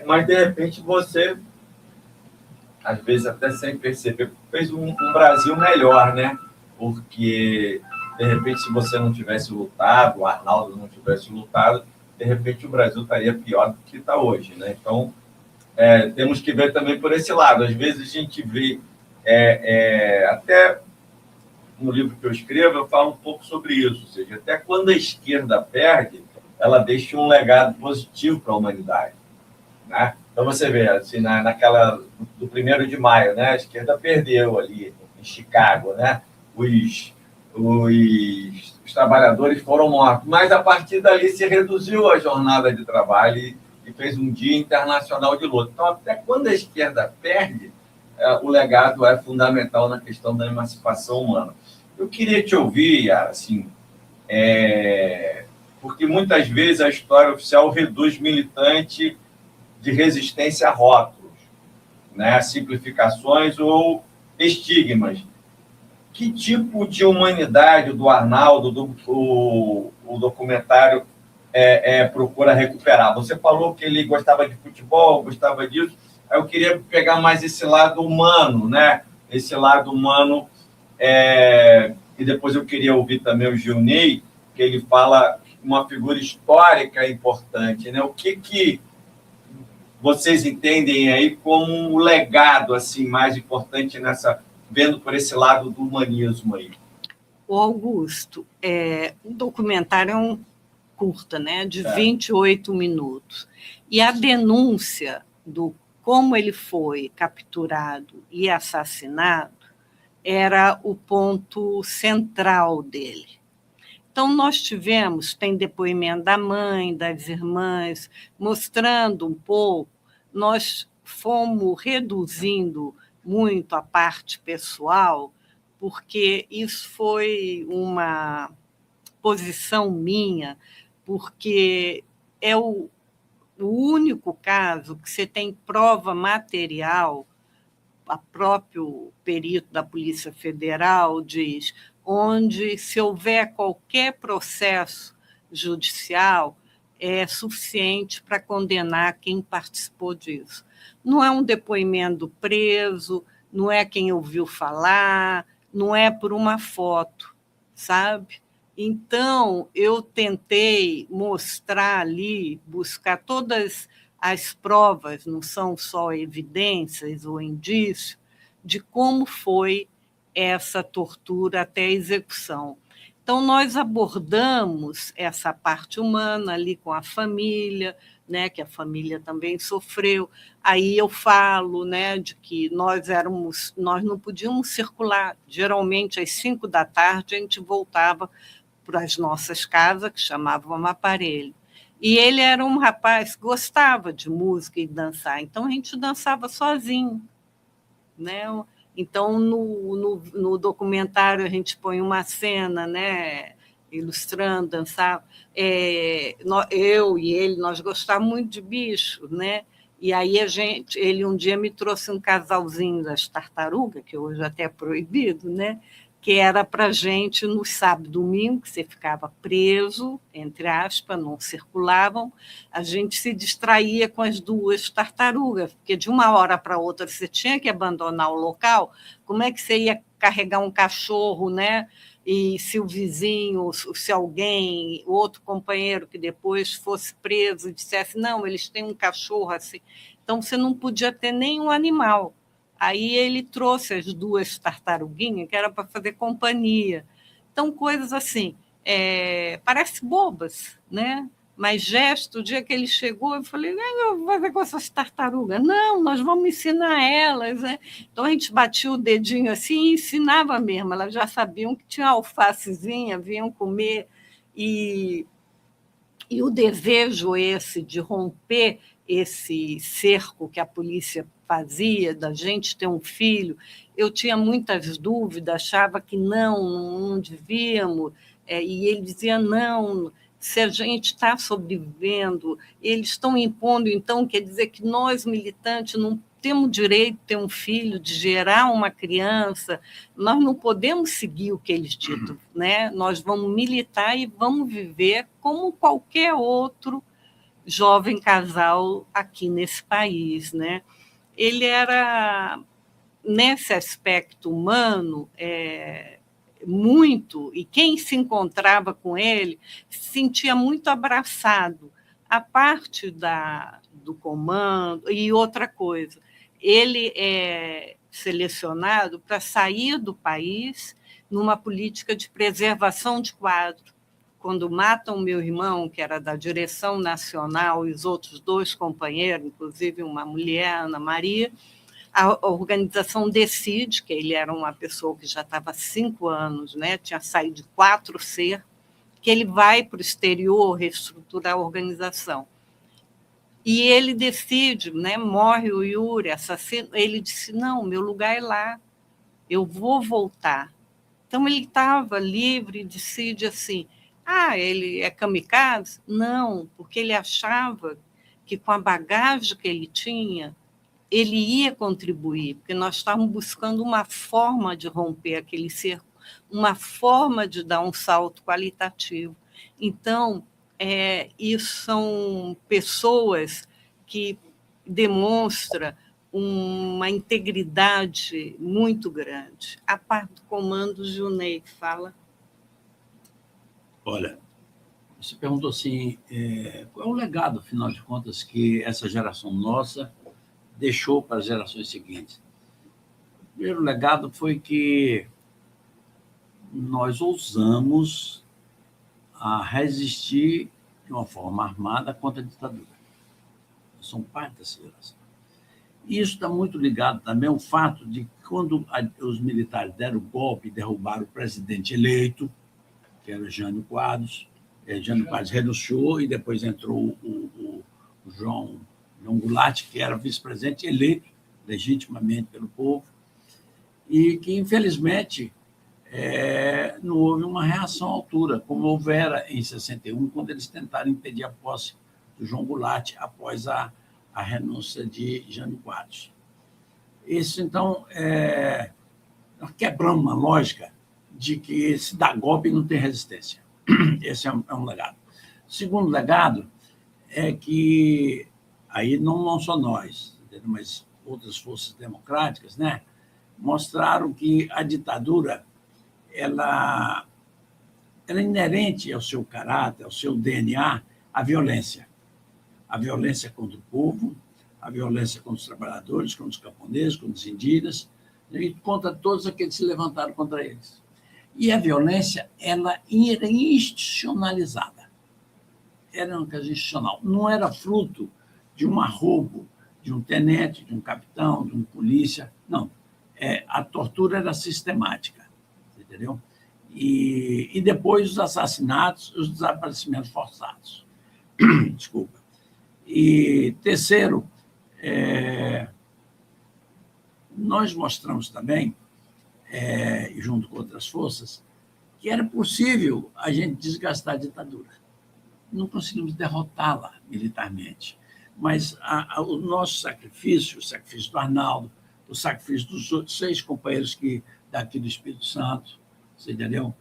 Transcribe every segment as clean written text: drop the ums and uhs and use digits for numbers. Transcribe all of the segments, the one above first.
Mas, de repente, você, às vezes, até sem perceber, fez um Brasil melhor, né? Porque, de repente, se você não tivesse lutado, o Arnaldo não tivesse lutado, de repente o Brasil estaria pior do que está hoje, né? Então, temos que ver também por esse lado. Às vezes a gente vê, até no livro que eu escrevo, eu falo um pouco sobre isso. Ou seja, até quando a esquerda perde, ela deixa um legado positivo para a humanidade, né? Então você vê, assim, naquela do 1º de maio, né? A esquerda perdeu ali em Chicago, né? Os trabalhadores foram mortos, mas a partir dali se reduziu a jornada de trabalho e fez um dia internacional de luta. Então, até quando a esquerda perde, o legado é fundamental na questão da emancipação humana. Eu queria te ouvir, Yara, assim, porque muitas vezes a história oficial reduz militante de resistência a rótulos, né? Simplificações ou estigmas. Que tipo de humanidade do Arnaldo, o documentário, procura recuperar? Você falou que ele gostava de futebol, gostava disso. Eu queria pegar mais esse lado humano, né? Esse lado humano. E depois eu queria ouvir também o Gilney, que ele fala uma figura histórica importante, né? O que vocês entendem aí como um legado assim mais importante vendo por esse lado do humanismo aí? O Augusto, o documentário é um curta, né, de 28 minutos. E a denúncia do como ele foi capturado e assassinado era o ponto central dele. Então, nós tem depoimento da mãe, das irmãs, mostrando um pouco, nós fomos reduzindo muito a parte pessoal, porque isso foi uma posição minha, porque é o único caso que você tem prova material, o próprio perito da Polícia Federal diz, onde, se houver qualquer processo judicial, é suficiente para condenar quem participou disso. Não é um depoimento do preso, não é quem ouviu falar, não é por uma foto, sabe? Então, eu tentei mostrar ali, buscar todas as provas, não são só evidências ou indícios, de como foi essa tortura até a execução. Então, nós abordamos essa parte humana ali com a família, né, que a família também sofreu. Aí eu falo, né, de que nós não podíamos circular. Geralmente, às 5 da tarde, a gente voltava para as nossas casas, que chamavam aparelho. E ele era um rapaz que gostava de música e dançar, então a gente dançava sozinho, né? Então, no documentário, a gente põe uma cena, né, ilustrando, dançar. Eu e ele, nós gostávamos muito de bicho, né? E aí ele um dia me trouxe um casalzinho das tartarugas, que hoje até é proibido, né? Que era para a gente, no sábado e domingo, que você ficava preso, entre aspas, não circulavam, a gente se distraía com as 2 tartarugas, porque de uma hora para outra você tinha que abandonar o local, como é que você ia carregar um cachorro, né? E se o vizinho, se alguém, o outro companheiro que depois fosse preso e dissesse, não, eles têm um cachorro assim, então você não podia ter nenhum animal. Aí ele trouxe as 2 tartaruguinhas, que era para fazer companhia. Então, coisas assim, parece bobas, né? Mas gesto, o dia que ele chegou, eu falei, eu vou fazer com essas tartarugas. Não, nós vamos ensinar elas, né? Então, a gente batia o dedinho assim e ensinava mesmo. Elas já sabiam que tinha alfacezinha, vinham comer. E o desejo esse de romper esse cerco que a polícia fazia, da gente ter um filho, eu tinha muitas dúvidas, achava que não devíamos, e ele dizia, não, se a gente está sobrevivendo, eles estão impondo, então quer dizer que nós, militantes, não temos direito de ter um filho, de gerar uma criança, nós não podemos seguir o que eles ditam, né? Nós vamos militar e vamos viver como qualquer outro jovem casal aqui nesse país, né? Ele era, nesse aspecto humano, muito, e quem se encontrava com ele se sentia muito abraçado. A parte do comando, e outra coisa, ele é selecionado para sair do país numa política de preservação de quadro. Quando matam meu irmão, que era da direção nacional, e os outros 2 companheiros, inclusive uma mulher, Ana Maria, a organização decide, que ele era uma pessoa que já estava há 5 anos, né, tinha saído de 4C, que ele vai para o exterior reestruturar a organização. E ele decide, né, morre o Yuri, assassino, ele disse, não, meu lugar é lá, eu vou voltar. Então, ele estava livre, decide assim, ele é kamikaze? Não, porque ele achava que com a bagagem que ele tinha, ele ia contribuir, porque nós estávamos buscando uma forma de romper aquele cerco, uma forma de dar um salto qualitativo. Então, isso são pessoas que demonstram uma integridade muito grande. A parte do comando, Junei, fala. Olha, você perguntou assim, qual é o legado, afinal de contas, que essa geração nossa deixou para as gerações seguintes? O primeiro legado foi que nós ousamos a resistir de uma forma armada contra a ditadura. Nós somos parte dessa geração. E isso está muito ligado também ao fato de que, quando os militares deram o golpe e derrubaram o presidente eleito, que era Jânio Quadros, Jânio Quadros renunciou e depois entrou o João Goulart, que era vice-presidente eleito legitimamente pelo povo, e que, infelizmente, não houve uma reação à altura, como houvera em 61, quando eles tentaram impedir a posse do João Goulart após a renúncia de Jânio Quadros. Isso, então, nós quebramos uma lógica de que se dá golpe não tem resistência. Esse é um legado. O segundo legado é que, aí não só nós, mas outras forças democráticas, né, mostraram que a ditadura ela é inerente ao seu caráter, ao seu DNA, a violência. A violência contra o povo, a violência contra os trabalhadores, contra os camponeses, contra os indígenas, e contra todos aqueles que se levantaram contra eles. E a violência, ela era institucionalizada. Era uma coisa institucional. Não era fruto de um arroubo de um tenente, de um capitão, de um polícia. Não. A tortura era sistemática, entendeu? E depois os assassinatos, os desaparecimentos forçados. Desculpa. E terceiro, nós mostramos também, junto com outras forças, que era possível a gente desgastar a ditadura. Não conseguimos derrotá-la militarmente, mas o nosso sacrifício, o sacrifício do Arnaldo, o sacrifício dos outros 6 companheiros daqui do Espírito Santo, você entendeu?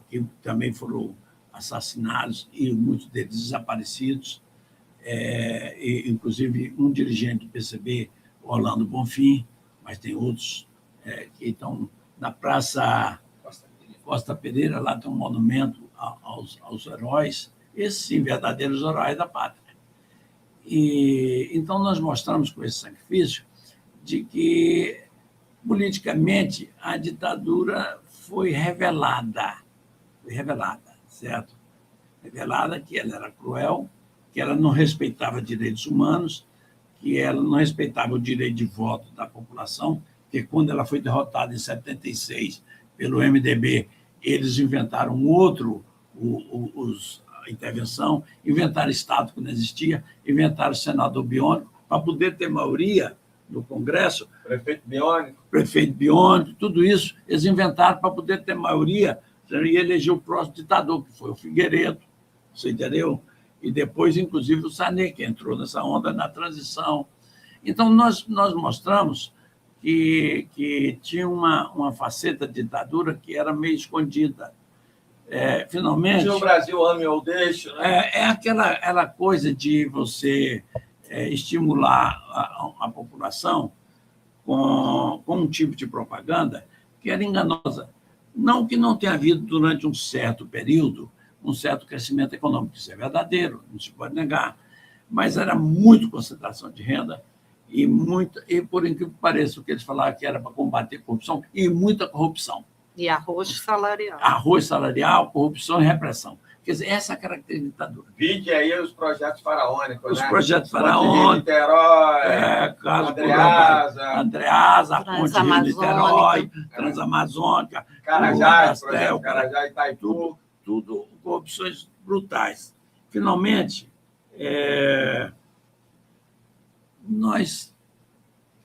Que também foram assassinados e muitos deles desaparecidos, inclusive um dirigente do PCB, Orlando Bonfim, mas tem outros que estão na Praça Costa Pereira, lá tem um monumento aos heróis, esses sim, verdadeiros heróis da pátria. E então nós mostramos com esse sacrifício de que, politicamente, a ditadura foi revelada, certo? Revelada que ela era cruel, que ela não respeitava direitos humanos, que ela não respeitava o direito de voto da população, porque quando ela foi derrotada em 76 pelo MDB, eles inventaram a intervenção, inventaram Estado que não existia, inventaram o senador biônico para poder ter maioria no Congresso. Prefeito biônico, tudo isso eles inventaram para poder ter maioria e eleger o próximo ditador, que foi o Figueiredo, você entendeu? E depois, inclusive, o Sarney, que entrou nessa onda na transição. Então, nós mostramos que tinha uma faceta de ditadura que era meio escondida, Finalmente... Se o Brasil ame ou deixe, né? É aquela coisa de você estimular a população com um tipo de propaganda que era enganosa. Não que não tenha havido, durante um certo período, um certo crescimento econômico, isso é verdadeiro, não se pode negar, mas era muito concentração de renda e, por incrível que pareça, o que eles falavam que era para combater corrupção, e muita corrupção. E arroz salarial. Arroz salarial, corrupção e repressão. Quer dizer, essa é a característica da ditadura. Vide aí os projetos faraônicos, os né? Projetos faraônicos, Niterói, caso Andreasa, a Ponte Rio-Niterói, Transamazônica, Carajá, Itaipu. Tudo corrupções brutais. Finalmente, nós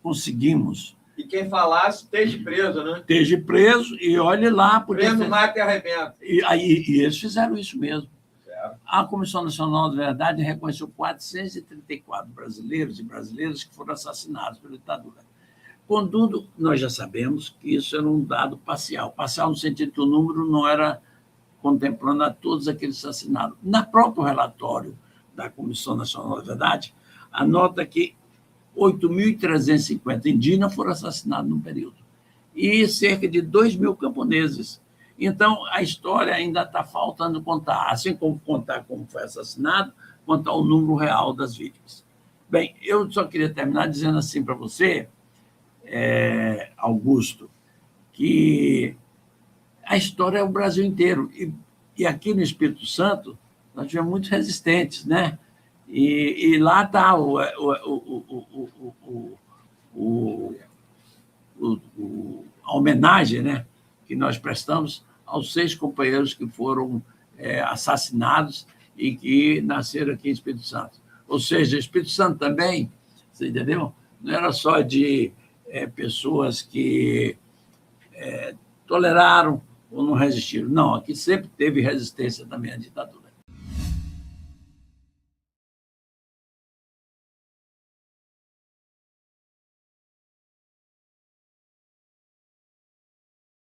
conseguimos... E quem falasse, esteja preso, né? Esteja preso e olhe lá... Preso, mata e arrebenta. E eles fizeram isso mesmo. Certo. A Comissão Nacional da Verdade reconheceu 434 brasileiros e brasileiras que foram assassinados pela ditadura. Contudo, nós já sabemos que isso era um dado parcial. Parcial no sentido que o número não era contemplando a todos aqueles assassinados. Na próprio relatório da Comissão Nacional da Verdade, anota que 8.350 indígenas foram assassinados no período. E cerca de 2.000 camponeses. Então, a história ainda está faltando contar, assim como contar como foi assassinado, contar o número real das vítimas. Bem, eu só queria terminar dizendo assim para você, Augusto, que a história é o Brasil inteiro. E aqui no Espírito Santo, nós tivemos muitos resistentes, né? E lá está a homenagem, né, que nós prestamos aos 6 companheiros que foram assassinados e que nasceram aqui em Espírito Santo. Ou seja, Espírito Santo também, você entendeu? Não era só de pessoas que toleraram ou não resistiram. Não, aqui sempre teve resistência também à ditadura.